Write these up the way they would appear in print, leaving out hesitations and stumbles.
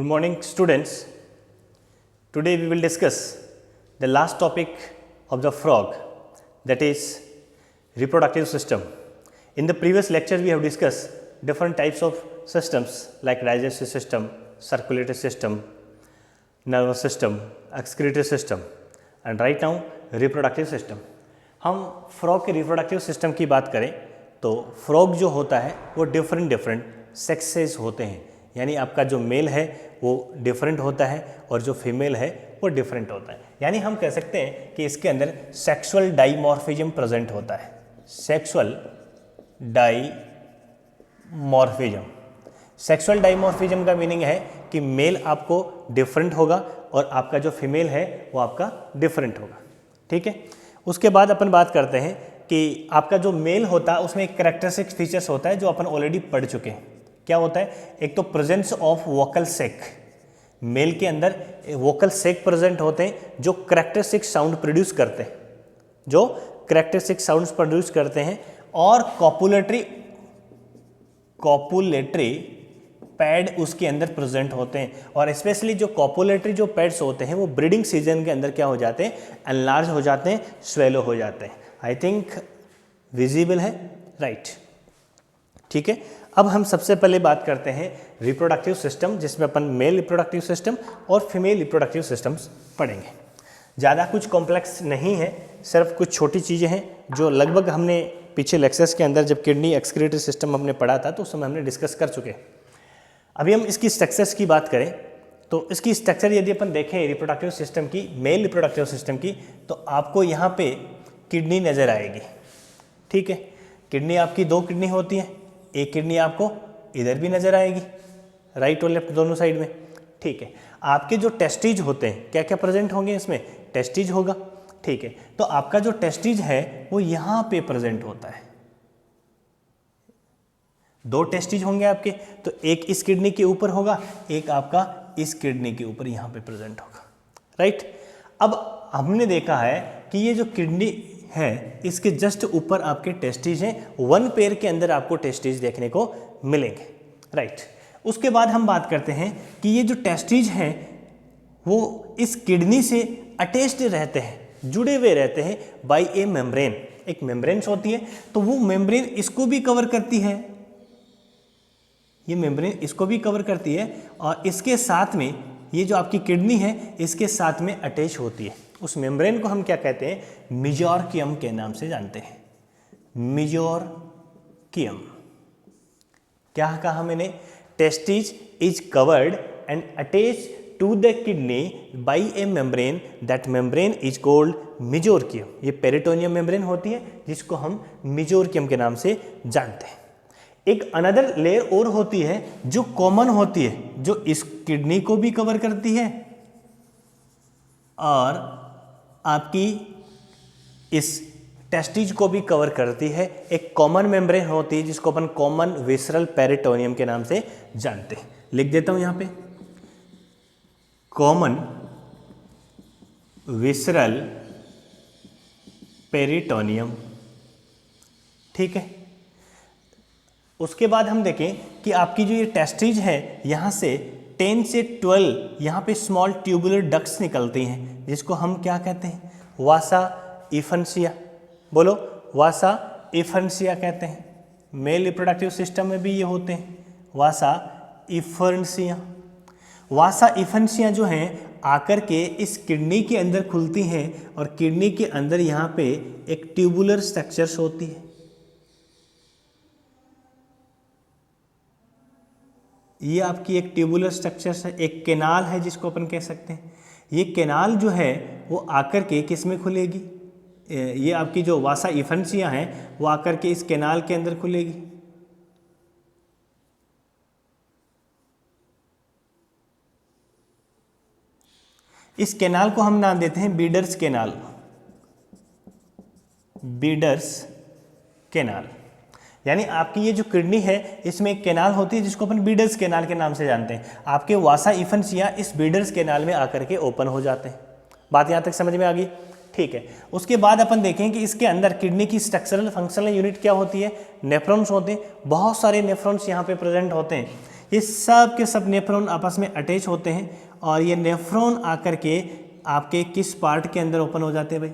morning students. Today we will discuss the last topic of the frog, that is reproductive system. In the previous lecture we have discussed different types of systems like digestive system, circulatory system, nervous system, excretory system and right now reproductive system. हम frog के reproductive system की बात करें तो frog जो होता है वो different sexes होते हैं, यानी आपका जो मेल है वो डिफरेंट होता है और जो फीमेल है वो डिफरेंट होता है। यानी हम कह सकते हैं कि इसके अंदर सेक्सुअल डाइमॉर्फिज्म प्रेजेंट होता है। सेक्सुअल डाइमॉर्फिज्म का मीनिंग है कि मेल आपको डिफरेंट होगा और आपका जो फीमेल है वो आपका डिफरेंट होगा। ठीक है, उसके बाद अपन बात करते हैं कि आपका जो मेल होता है उसमें एक कैरेक्टरिस्टिक फीचर्स होता है जो अपन ऑलरेडी पढ़ चुके हैं। क्या होता है? एक तो presence of vocal sac, male के अंदर वोकल सेक प्रेजेंट होते हैं जो कैरेक्टरिस्टिक साउंड प्रोड्यूस करते हैं, और कॉपुलेटरी पैड उसके अंदर प्रेजेंट होते हैं, और स्पेशली जो कॉपुलेटरी जो पैड्स होते हैं वो ब्रीडिंग सीजन के अंदर क्या हो जाते हैं? एनलार्ज हो जाते हैं, स्वेलो हो जाते हैं। आई थिंक विजिबल है, राइट? ठीक है, अब हम सबसे पहले बात करते हैं रिप्रोडक्टिव सिस्टम, जिसमें अपन मेल रिप्रोडक्टिव सिस्टम और फीमेल रिप्रोडक्टिव सिस्टम्स पढ़ेंगे। ज़्यादा कुछ कॉम्प्लेक्स नहीं है, सिर्फ कुछ छोटी चीज़ें हैं जो लगभग हमने पीछे लेक्चर्स के अंदर जब किडनी एक्सक्रीटरी सिस्टम हमने पढ़ा था तो उस समय हमने डिस्कस कर चुके हैं। अभी हम इसकी स्ट्रक्चर्स की बात करें तो इसकी स्ट्रक्चर यदि अपन देखें रिप्रोडक्टिव सिस्टम की, मेल रिप्रोडक्टिव सिस्टम की, तो आपको यहाँ पे किडनी नज़र आएगी। ठीक है, किडनी आपकी दो किडनी होती है, एक किडनी आपको इधर भी नज़र आएगी, राइट और लेफ्ट दोनों साइड में। ठीक है, आपके जो टेस्टिज होते हैं क्या क्या प्रेजेंट होंगे इसमें? टेस्टिज होगा। ठीक है, तो आपका जो टेस्टिज है वो यहाँ पे प्रेजेंट होता है। दो टेस्टिज होंगे आपके, तो एक इस किडनी के ऊपर होगा, एक आपका इस किडनी के ऊपर यहाँ पे प्रेजेंट होगा, राइट? अब हमने देखा है कि ये जो किडनी है इसके जस्ट ऊपर आपके टेस्टिज हैं, वन पेयर के अंदर आपको टेस्टिज देखने को मिलेंगे, राइट? उसके बाद हम बात करते हैं कि ये जो टेस्टिज हैं वो इस किडनी से अटैच्ड रहते हैं, जुड़े हुए रहते हैं बाय ए मेम्ब्रेन। एक मेम्ब्रेन होती है, तो वो मेम्ब्रेन इसको भी कवर करती है, ये मेम्ब्रेन इसको भी कवर करती है, और इसके साथ में ये जो आपकी किडनी है इसके साथ में अटैच होती है। उस मेम्ब्रेन को हम क्या कहते हैं? मेजोर्कियम के नाम से जानते हैं। मेजोर्कियम। क्या कहा मैंने? Testis is covered and attach to the kidney by a membrane, that membrane is called mesorchium. ये पेरिटोनियम मेम्ब्रेन होती है जिसको हम मेजोर्कियम के नाम से जानते हैं। एक अनदर लेयर और होती है जो कॉमन होती है, जो इस किडनी को भी कवर करती है और आपकी इस टेस्टिज को भी कवर करती है। एक कॉमन मेम्ब्रेन होती है जिसको अपन कॉमन विसरल पेरिटोनियम के नाम से जानते हैं। लिख देता हूं यहां पे, कॉमन विसरल पेरिटोनियम। ठीक है, उसके बाद हम देखें कि आपकी जो ये टेस्टिज है यहाँ से 10 से 12 यहाँ पे स्मॉल ट्यूबुलर डक्ट्स निकलती हैं जिसको हम क्या कहते हैं? वासा इफेंसिया। बोलो, वासा इफेंसिया कहते हैं। मेल रिप्रोडक्टिव सिस्टम में भी ये होते हैं, वासा इफेंसिया। वासा इफेंसिया जो हैं आकर के इस किडनी के अंदर खुलती हैं और किडनी के अंदर यहाँ पे एक ट्यूबुलर स्ट्रक्चर्स होती है। ये आपकी एक ट्यूबुलर स्ट्रक्चर है, एक कैनाल है जिसको अपन कह सकते हैं। ये कैनाल जो है वो आकर के किस में खुलेगी? ये आपकी जो वासा इफेंसिया हैं वो आकर के इस कैनाल के अंदर खुलेगी। इस कैनाल को हम नाम देते हैं बीडर्स कैनाल। बीडर्स कैनाल, यानी आपकी ये जो किडनी है इसमें एक कैनाल होती है जिसको अपन बीडर्स कैनाल के नाम से जानते हैं। आपके वासा इफेंसिया इस बीडर्स कैनाल में आकर के ओपन हो जाते हैं। बात यहाँ तक समझ में आ गई? ठीक है, उसके बाद अपन देखें कि इसके अंदर किडनी की स्ट्रक्चरल फंक्शनल यूनिट क्या होती है? नेफ्रॉन्स होते हैं। बहुत सारे नेफ्रॉन्स यहाँ पे प्रेजेंट होते हैं। ये सब के सब नेफ्रॉन आपस में अटैच होते हैं और ये नेफ्रॉन आकर के आपके किस पार्ट के अंदर ओपन हो जाते हैं भाई?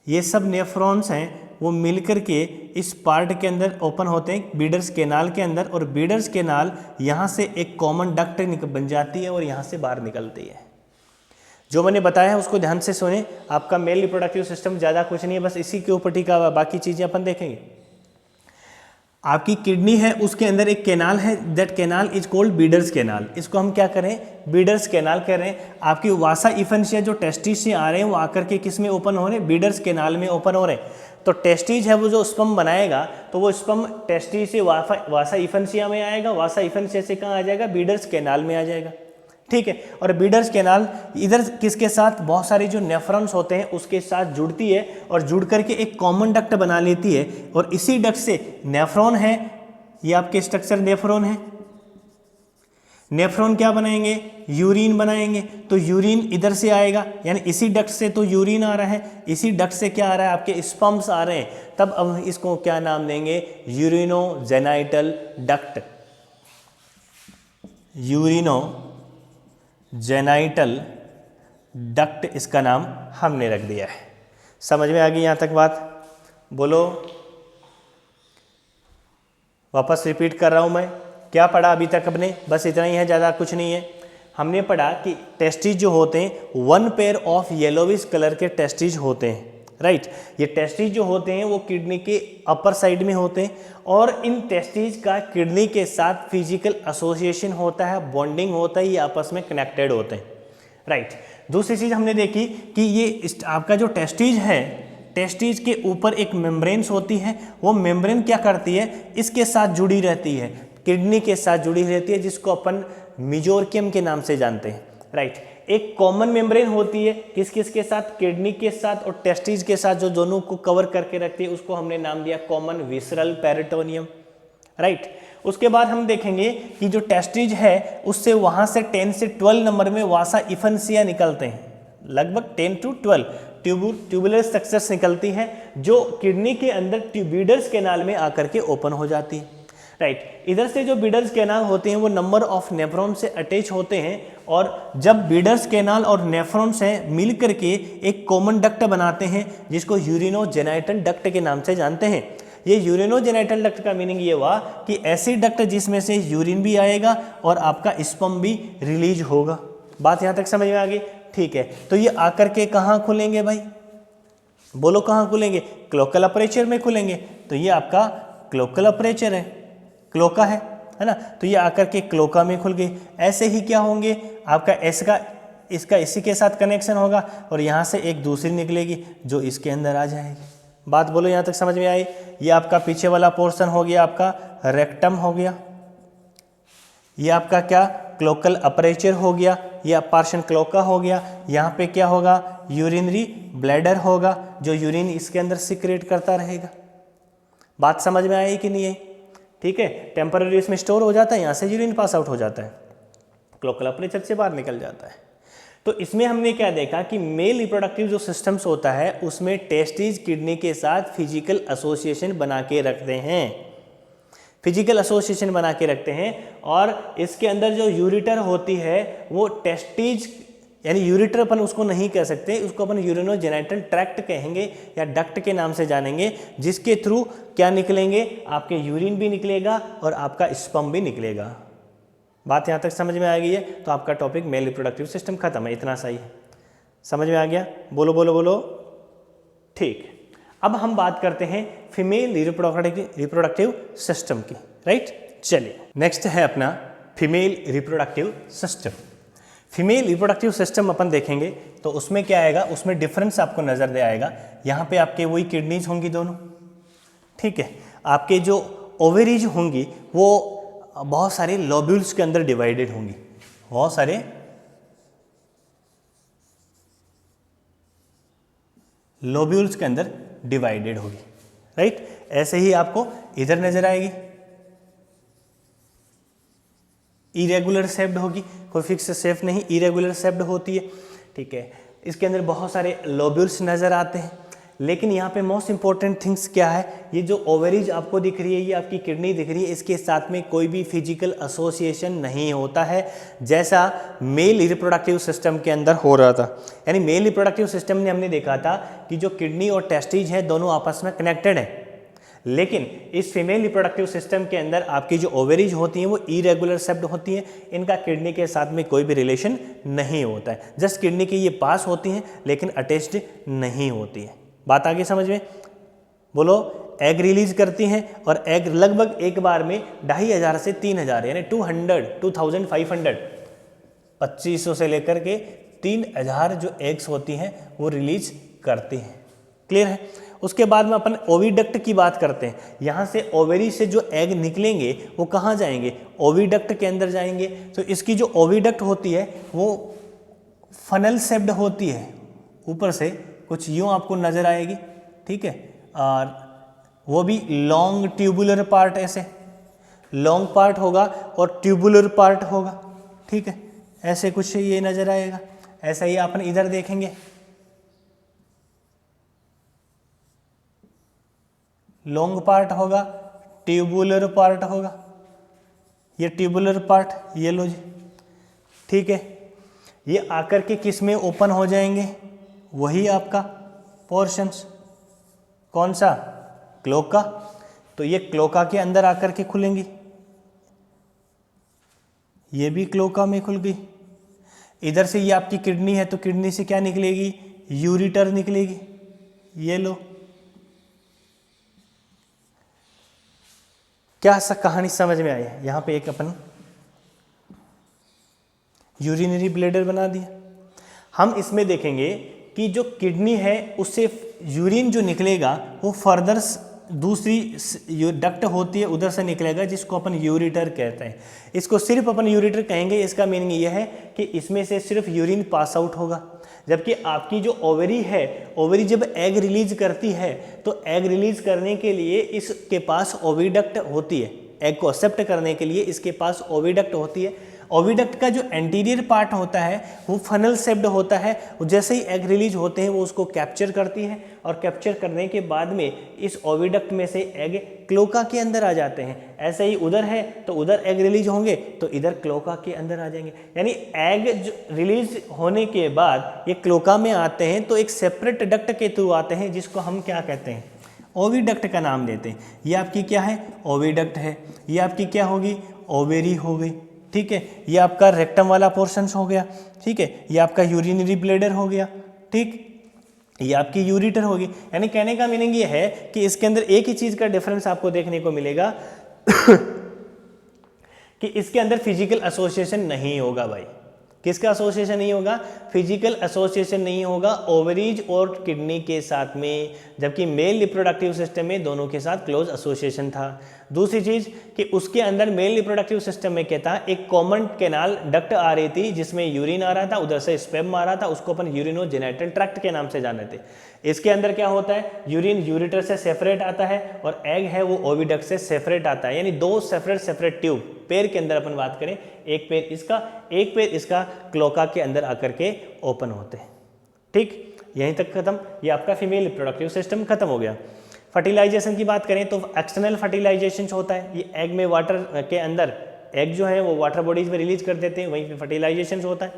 ये सब नेफ्रॉन्स हैं वो मिलकर के इस पार्ट के अंदर ओपन होते हैं बीडर्स कैनाल के अंदर, और बीडर्स कैनाल यहाँ से एक कॉमन डक्ट बन जाती है और यहाँ से बाहर निकलती है। जो मैंने बताया है उसको ध्यान से सुने। आपका मेल रिप्रोडक्टिव सिस्टम ज़्यादा कुछ नहीं है, बस इसी के ऊपर टिका हुआ, बाकी चीज़ें अपन देखेंगे। आपकी किडनी है, उसके अंदर एक कैनाल है, that canal is called Bidder's canal. इसको हम क्या करें? बीडर्स कैनाल कह रहे हैं। आपकी वासा इफेंशिया जो टेस्टिस से आ रहे हैं वो आकर के किस में ओपन हो रहे हैं? बीडर्स कैनाल में ओपन हो रहे हैं। तो टेस्टिस है वो जो स्पर्म बनाएगा, तो वो स्पर्म टेस्टिस से वासा इफेंशिया में आएगा, वासा इफेंशिया से कहाँ आ जाएगा? बीडर्स कैनाल में आ जाएगा। ठीक है, और बीडर्स कैनाल इधर किसके साथ? बहुत सारे जो नेफ्रॉन्स होते हैं उसके साथ जुड़ती है और जुड़ करके एक कॉमन डक्ट बना लेती है, और इसी डक्ट से नेफ्रॉन है, ये आपके स्ट्रक्चर नेफ्रॉन है। नेफ्रॉन क्या बनाएंगे? यूरिन बनाएंगे। तो यूरिन इधर से आएगा, यानी इसी डक्ट से तो यूरिन आ रहा है, इसी डक्ट से क्या आ रहा है? आपके स्पर्म्स आ रहे हैं। तब अब इसको क्या नाम देंगे? Urinogenital duct. यूरिनोजेनाइटल डक्ट इसका नाम हमने रख दिया है। समझ में आ गई यहाँ तक बात? बोलो। वापस रिपीट कर रहा हूँ मैं। क्या पढ़ा अभी तक अपने? बस इतना ही है, ज़्यादा कुछ नहीं है। हमने पढ़ा कि टेस्टिस जो होते हैं 1 पेयर ऑफ येलोविश कलर के टेस्टिस होते हैं, राइट। ये टेस्टिस जो होते हैं वो किडनी के अपर साइड में होते हैं, और इन टेस्टिस का किडनी के साथ फिजिकल एसोसिएशन होता है, बॉन्डिंग होता है, ये आपस में कनेक्टेड होते हैं, राइट। दूसरी चीज़ हमने देखी कि ये आपका जो टेस्टिस है, टेस्टिस के ऊपर एक मेम्ब्रेन्स होती है। वो मेम्ब्रेन क्या करती है? इसके साथ जुड़ी रहती है, किडनी के साथ जुड़ी रहती है, जिसको अपन मेजोर्कियम के नाम से जानते हैं, राइट। एक कॉमन मेम्ब्रेन होती है, किस किस के साथ? किडनी के साथ और टेस्टिस के साथ, जो दोनों को कवर करके रखती है, उसको हमने नाम दिया कॉमन विसरल पेरिटोनियम, राइट। उसके बाद हम देखेंगे कि जो टेस्टिस है उससे वहाँ से 10 से 12 नंबर में वासा इफेंशिया निकलते हैं, लगभग 10 to 12 ट्यूबुलर स्ट्रक्चर्स निकलती हैं, जो किडनी के अंदर बीडर्स कैनाल में आकर के ओपन हो जाती है, राइट। इधर से जो बीडर्स कैनाल होते हैं वो नंबर ऑफ नेफ्रॉन से अटैच होते हैं, और जब बीडर्स कैनाल और नेफ्रॉन्स हैं मिल करके एक कॉमन डक्ट बनाते हैं, जिसको यूरिनोजेनाइटल डक्ट के नाम से जानते हैं। ये यूरिनोजेनाइटल डक्ट का मीनिंग ये हुआ कि ऐसी डक्ट जिसमें से यूरिन भी आएगा और आपका स्पर्म भी रिलीज होगा। बात यहाँ तक समझ में आ गई? ठीक है, तो ये आकर के कहाँ खुलेंगे भाई? बोलो कहाँ खुलेंगे? क्लोकल अपर्चर में खुलेंगे। तो ये आपका क्लोकल अपर्चर है, क्लोका है ना, तो ये आकर के क्लोका में खुल गई। ऐसे ही क्या होंगे? आपका इसका इसी के साथ कनेक्शन होगा, और यहाँ से एक दूसरी निकलेगी जो इसके अंदर आ जाएगी। बात बोलो यहाँ तक समझ में आई? ये आपका पीछे वाला पोर्शन हो गया, आपका रेक्टम हो गया। ये आपका क्या? क्लोकल अपर्चर हो गया, या पार्शन क्लोका हो गया। यहाँ पे क्या होगा? यूरिनरी ब्लैडर होगा, जो यूरिन इसके अंदर सिक्रेट करता रहेगा। बात समझ में आई कि नहीं आई? ठीक है, टेम्पररी इसमें स्टोर हो जाता है, यहाँ से यूरिन पास आउट हो जाता है, क्लोकल अपर्चर से बाहर निकल जाता है। तो इसमें हमने क्या देखा कि मेल रिप्रोडक्टिव जो सिस्टम्स होता है उसमें टेस्टिस किडनी के साथ फिजिकल एसोसिएशन बना के रखते हैं, फिजिकल एसोसिएशन बना के रखते हैं। और इसके अंदर जो यूरिटर होती है वो टेस्टिस, यानी यूरिटर अपन उसको नहीं कह सकते, उसको अपन यूरिनोजेनाइटल ट्रैक्ट कहेंगे या डक्ट के नाम से जानेंगे, जिसके थ्रू क्या निकलेंगे? आपके यूरिन भी निकलेगा और आपका स्पर्म भी निकलेगा। बात यहाँ तक समझ में आ गई है? तो आपका टॉपिक मेल रिप्रोडक्टिव सिस्टम खत्म है, इतना सही है। समझ में आ गया? बोलो बोलो बोलो। ठीक, अब हम बात करते हैं फीमेल रिप्रोडक्टिव सिस्टम की, राइट। चलिए, नेक्स्ट है अपना female reproductive system. Female reproductive system अपन देखेंगे तो उसमें क्या आएगा? उसमें डिफरेंस आपको नजर दे आएगा। यहाँ पे आपके वही किडनीज होंगी दोनों, ठीक है। आपके जो ओवेरीज होंगी वो बहुत सारे लोब्यूल्स के अंदर डिवाइडेड होंगी, बहुत सारे लोब्यूल्स के अंदर डिवाइडेड होगी, राइट। ऐसे ही आपको इधर नजर आएगी, इरेगुलर शेप्ड होगी, कोई फिक्स शेप नहीं, इरेगुलर शेप्ड होती है, ठीक है। इसके अंदर बहुत सारे लोब्यूल्स नजर आते हैं। लेकिन यहाँ पे मोस्ट इंपॉर्टेंट थिंग्स क्या है, ये जो ओवरीज आपको दिख रही है, ये आपकी किडनी दिख रही है, इसके साथ में कोई भी फिजिकल एसोसिएशन नहीं होता है, जैसा मेल रिप्रोडक्टिव सिस्टम के अंदर हो रहा था। यानी मेल रिप्रोडक्टिव सिस्टम ने हमने देखा था कि जो किडनी और टेस्टिज है दोनों आपस में कनेक्टेड है, लेकिन इस फीमेल रिप्रोडक्टिव सिस्टम के अंदर आपकी जो ओवरीज होती हैं वो इरेगुलर शेप्ड होती हैं, इनका किडनी के साथ में कोई भी रिलेशन नहीं होता है, जस्ट किडनी के ये पास होती हैं लेकिन अटैच्ड नहीं होती है। बात आगे समझ में? बोलो, एग रिलीज करती हैं और एग लगभग एक बार में 2500 से 3000 यानी 2500 2500 से लेकर के 3000 जो एग्स होती हैं वो रिलीज करती हैं। क्लियर है? उसके बाद में अपन ओविडक्ट की बात करते हैं। यहाँ से ओवेरी से जो एग निकलेंगे वो कहाँ जाएंगे? ओविडक्ट के अंदर जाएंगे। तो इसकी जो ओविडक्ट होती है वो फनल शेप्ड होती है, ऊपर से कुछ यूँ आपको नज़र आएगी, ठीक है, और वो भी लॉन्ग ट्यूबुलर पार्ट, ऐसे लॉन्ग पार्ट होगा और ट्यूबुलर पार्ट होगा, ठीक है, ऐसे कुछ ये नज़र आएगा। ऐसा ही अपन इधर देखेंगे, लॉन्ग पार्ट होगा, ट्यूबुलर पार्ट होगा, ये ट्यूबुलर पार्ट, ये लो जी, ठीक है। ये आकर के किस में ओपन हो जाएंगे? वही आपका पोर्शंस, कौन सा? क्लोका। तो ये क्लोका के अंदर आकर के खुलेंगी, ये भी क्लोका में खुल गई। इधर से ये आपकी किडनी है तो किडनी से क्या निकलेगी? यूरिटर निकलेगी, ये लो। क्या कहानी समझ में आई है? यहाँ पे एक अपन यूरिनरी ब्लैडर बना दिया। हम इसमें देखेंगे कि जो किडनी है उससे यूरिन जो निकलेगा वो फर्दर दूसरी डक्ट होती है उधर से निकलेगा, जिसको अपन यूरिटर कहते हैं। इसको सिर्फ अपन यूरिटर कहेंगे, इसका मीनिंग ये है कि इसमें से सिर्फ यूरिन पास आउट होगा। जबकि आपकी जो ओवरी है, ओवरी जब एग रिलीज करती है तो एग रिलीज करने के लिए इसके पास ओविडक्ट होती है, एग को एक्सेप्ट करने के लिए इसके पास ओविडक्ट होती है। ओविडक्ट का जो एंटीरियर पार्ट होता है वो फनल शेप्ड होता है, जैसे ही एग रिलीज होते हैं वो उसको कैप्चर करती है और कैप्चर करने के बाद में इस ओविडक्ट में से एग क्लोका के अंदर आ जाते हैं। ऐसे ही उधर है तो उधर एग रिलीज होंगे तो इधर क्लोका के अंदर आ जाएंगे। यानी एग रिलीज होने के बाद ये क्लोका में आते हैं तो एक सेपरेट डक्ट के थ्रू आते हैं, जिसको हम क्या कहते हैं? ओविडक्ट का नाम देते हैं। ये आपकी क्या है? ओविडक्ट है। ये आपकी क्या होगी? ओवेरी हो गई, ठीक है। ये आपका रेक्टम वाला पोर्शंस हो गया, ठीक है। ये आपका यूरिनरी ब्लैडर हो गया, ठीक। ये आपकी यूरिटर होगी। यानी कहने का मीनिंग ये है कि इसके अंदर एक ही चीज का डिफरेंस आपको देखने को मिलेगा कि इसके अंदर फिजिकल एसोसिएशन नहीं होगा भाई। किसका एसोसिएशन नहीं होगा? फिजिकल एसोसिएशन नहीं होगा ओवरीज और किडनी के साथ में, जबकि मेल रिप्रोडक्टिव सिस्टम में दोनों के साथ क्लोज एसोसिएशन था। दूसरी चीज कि उसके अंदर मेल रिप्रोडक्टिव सिस्टम में क्या था? एक कॉमन कैनाल डक्ट आ रही थी जिसमें यूरिन आ रहा था, उधर से स्पर्म आ रहा था, उसको अपन यूरिनोजेनिटल ट्रैक्ट के नाम से जानते थे। इसके अंदर क्या होता है? यूरिन यूरिटर से सेपरेट आता है और एग है वो ओविडक्ट से सेपरेट आता है। यानी दो सेपरेट ट्यूब, पैर के अंदर अपन बात करें, एक पैर इसका एक पैर इसका, क्लोका के अंदर आकर के ओपन होते हैं, ठीक। यहीं तक खत्म। ये आपका फीमेल रिप्रोडक्टिव सिस्टम खत्म हो गया। फर्टिलाइजेशन की बात करें तो एक्सटर्नल फर्टिलाइजेशन होता है। ये एग में वाटर के अंदर एग जो है वो वाटर बॉडीज में रिलीज कर देते हैं, वहीं पे फर्टिलाइजेशन होता है,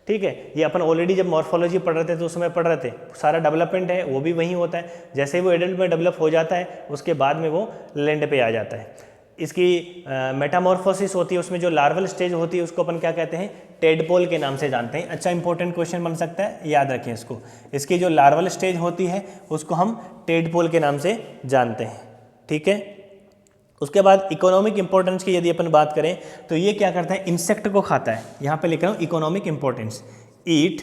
ठीक है। ये अपन ऑलरेडी जब मॉर्फोलॉजी पढ़ रहे थे तो उस समय पढ़ रहे थे, सारा डेवलपमेंट है वो भी वहीं होता है। जैसे ही वो एडल्ट में डेवलप हो जाता है उसके बाद में वो लैंड पे आ जाता है। इसकी मेटामॉर्फोसिस होती है, उसमें जो लार्वल स्टेज होती है उसको अपन क्या कहते हैं? टेडपोल के नाम से जानते हैं। अच्छा इंपॉर्टेंट क्वेश्चन बन सकता है, याद रखें इसको। इसकी जो लार्वल स्टेज होती है उसको हम टेडपोल के नाम से जानते हैं, ठीक है। उसके बाद इकोनॉमिक इंपॉर्टेंस की यदि अपन बात करें तो ये क्या करता है? इंसेक्ट को खाता है। यहाँ पे लिख रहा हूँ इकोनॉमिक इंपॉर्टेंस, ईट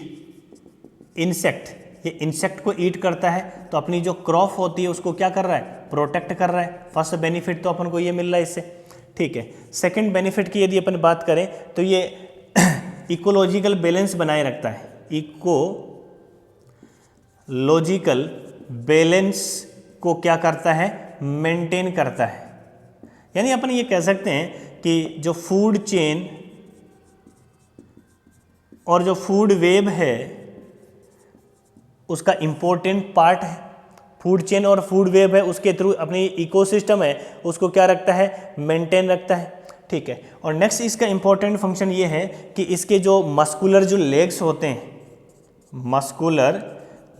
इंसेक्ट। ये इंसेक्ट को ईट करता है तो अपनी जो क्रॉप होती है उसको क्या कर रहा है? प्रोटेक्ट कर रहा है। फर्स्ट बेनिफिट तो अपन को ये मिल रहा है इससे, ठीक है। सेकंड बेनिफिट की यदि अपन बात करें तो ये इकोलॉजिकल बैलेंस बनाए रखता है। इकोलॉजिकल बैलेंस को क्या करता है? मेंटेन करता है। यानी अपन ये कह सकते हैं कि जो फूड चेन और जो फूड वेब है उसका इम्पोर्टेंट पार्ट है। फूड चेन और फूड वेब है उसके थ्रू अपनी इकोसिस्टम है उसको क्या रखता है, मेंटेन रखता है, ठीक है। और नेक्स्ट इसका इंपॉर्टेंट फंक्शन ये है कि इसके जो मस्कुलर जो लेग्स होते हैं, मस्कुलर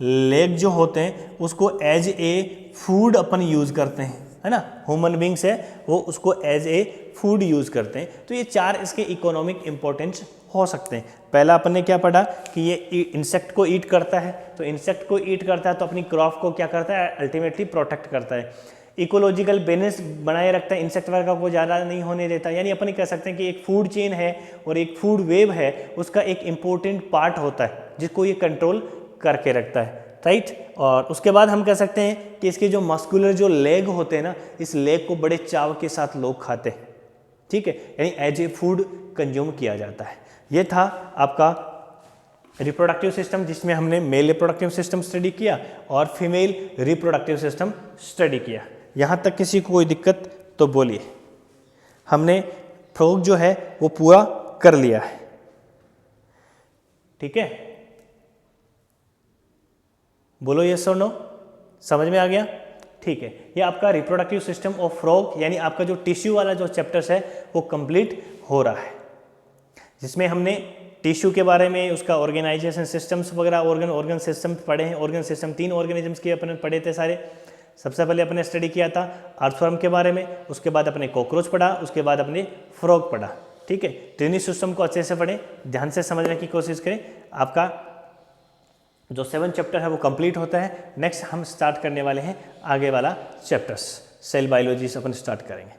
लेग जो होते हैं उसको एज ए फूड अपन यूज़ करते हैं, है ना। ह्यूमन बींग्स है वो उसको एज ए फूड यूज़ करते हैं। तो ये 4 इसके इकोनॉमिक इम्पोर्टेंस हो सकते हैं। पहला अपन ने क्या पढ़ा कि ये इंसेक्ट को ईट करता है, तो इंसेक्ट को ईट करता है तो अपनी क्रॉप को क्या करता है, अल्टीमेटली प्रोटेक्ट करता है। इकोलॉजिकल बैलेंस बनाए रखता है, इंसेक्ट वगैरह को ज़्यादा नहीं होने देता। यानी अपन कह सकते हैं कि एक फूड चेन है और एक फूड वेब है, उसका एक इम्पोर्टेंट पार्ट होता है जिसको ये कंट्रोल करके रखता है, राइट। और उसके बाद हम कह सकते हैं कि इसके जो मस्कुलर जो लेग होते हैं ना, इस लेग को बड़े चाव के साथ लोग खाते हैं, ठीक है, यानी एज ए फूड कंज्यूम किया जाता है। ये था आपका रिप्रोडक्टिव सिस्टम जिसमें हमने मेल रिप्रोडक्टिव सिस्टम स्टडी किया और फीमेल रिप्रोडक्टिव सिस्टम स्टडी किया। यहाँ तक किसी को कोई दिक्कत तो बोलिए। हमने फ्रॉग जो है वो पूरा कर लिया है, ठीक है, बोलो यस और नो, समझ में आ गया, ठीक है। ये आपका रिप्रोडक्टिव सिस्टम ऑफ फ्रॉग यानी आपका जो टिश्यू वाला जो चैप्टर्स है वो कंप्लीट हो रहा है, जिसमें हमने टिश्यू के बारे में, उसका ऑर्गेनाइजेशन सिस्टम्स वगैरह, ऑर्गन सिस्टम पढ़े हैं। ऑर्गन सिस्टम 3 ऑर्गेनिजम्स के अपने पढ़े थे सारे। सबसे पहले अपने स्टडी किया था अर्थवर्म के बारे में, उसके बाद अपने कॉकरोच पढ़ा, उसके बाद अपने फ्रॉग पढ़ा, ठीक है। ट्रिनी सिस्टम को अच्छे से पढ़ें, ध्यान से समझने की कोशिश करें। आपका जो 7 चैप्टर है वो कंप्लीट होता है। नेक्स्ट हम स्टार्ट करने वाले हैं आगे वाला चैप्टर्स, सेल बायोलॉजी से अपन स्टार्ट करेंगे।